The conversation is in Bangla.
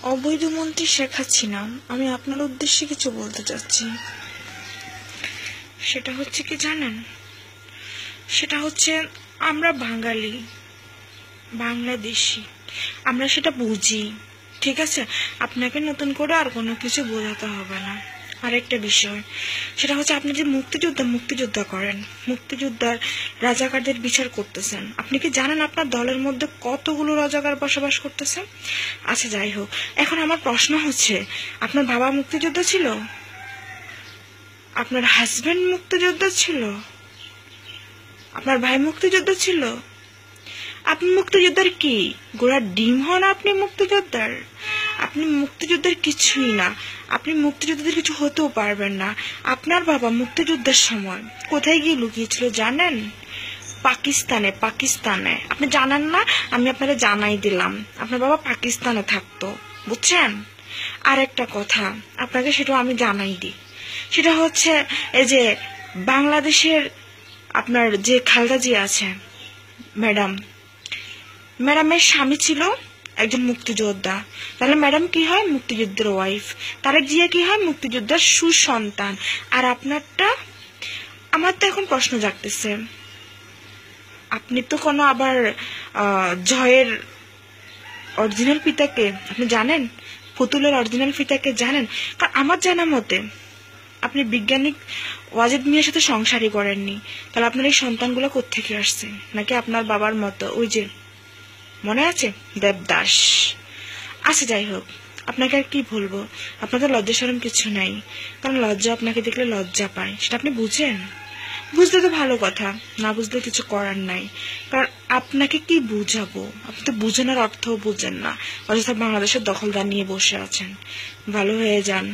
অবৈধ মন্ত্রী শেখ হাসিনা, আমি আপনার উদ্দেশ্যে কিছু বলতে চাচ্ছি। সেটা হচ্ছে কি জানেন, সেটা হচ্ছে আমরা বাঙালি, বাংলাদেশি, আমরা সেটা বুঝি। ঠিক আছে, আপনাকে নতুন করে আর কোনো কিছু বোঝাতে হবে না। আরেকটা বিষয়, সেটা হচ্ছে আপনি যে মুক্তিযোদ্ধা করেন, মুক্তিযোদ্ধার রাজাকারদের বিচার করতেছেন, আপনি কি জানেন আপনার দলের মধ্যে কতগুলো রাজাকার বসবাস করতেছেন? আচ্ছা যাই হোক, এখন আমার প্রশ্ন হচ্ছে, আপনার বাবা মুক্তিযোদ্ধা ছিল? আপনার হাজবেন্ড মুক্তিযোদ্ধা ছিল? আপনার ভাই মুক্তিযোদ্ধা ছিল? আপনি মুক্তিযোদ্ধার কি গোড়ার ডিম হন? আপনি মুক্তিযোদ্ধার, আপনি মুক্তিযোদ্ধার কিছুই না। আপনি মুক্তিযোদ্ধাদের কিছু হতেও পারবেন না। আপনার বাবা মুক্তিযুদ্ধের সময় কোথায় গিয়ে লুকিয়েছিল জানেন? পাকিস্তানে। আপনি জানেন না, আমি আপনাকে জানাই দিলাম, আপনার বাবা পাকিস্তানে থাকতো, বুঝছেন? আর একটা কথা আপনাকে, সেটাও আমি জানাই দিই, সেটা হচ্ছে এই যে বাংলাদেশের আপনার যে খালেদা জিয়া আছে ম্যাডামের স্বামী ছিল একজন মুক্তিযোদ্ধা, তাহলে ম্যাডাম কি হয়? মুক্তিযুদ্ধের ওয়াইফ। তারেক জিয়া কি হয়? মুক্তিযোদ্ধার সুসন্তান। আর আপনারটা, আমার তো এখন প্রশ্ন জাগতেছে, আপনি তো কোনো আবার জয়ের অরিজিনাল পিতাকে আপনি জানেন? পুতুলের অরিজিনাল পিতাকে জানেন? কারণ আমার জানা মতে আপনি বিজ্ঞানিক ওয়াজেদ মিয়ার সাথে সংসারই করেননি। তাহলে আপনার এই সন্তানগুলো কোত্থেকে আসছে? নাকি আপনার বাবার মতো ওই যে মনে আছে দেবদাস? আচ্ছা যাই হোক, আপনাকে আর কি বলবো, আপনাদের লজ্জা শরম কিছু নাই। কারণ লজ্জা আপনাকে দেখলে লজ্জা পায়, সেটা আপনি বুঝেন? বুঝলে তো ভালো কথা, না বুঝলে কিছু করার নাই। কারণ আপনাকে কি বুঝাবো, আপনি তো বুঝানোর অর্থও বুঝেন না, অযথা বাংলাদেশের দখলদার নিয়ে বসে আছেন। ভালো হয়ে যান।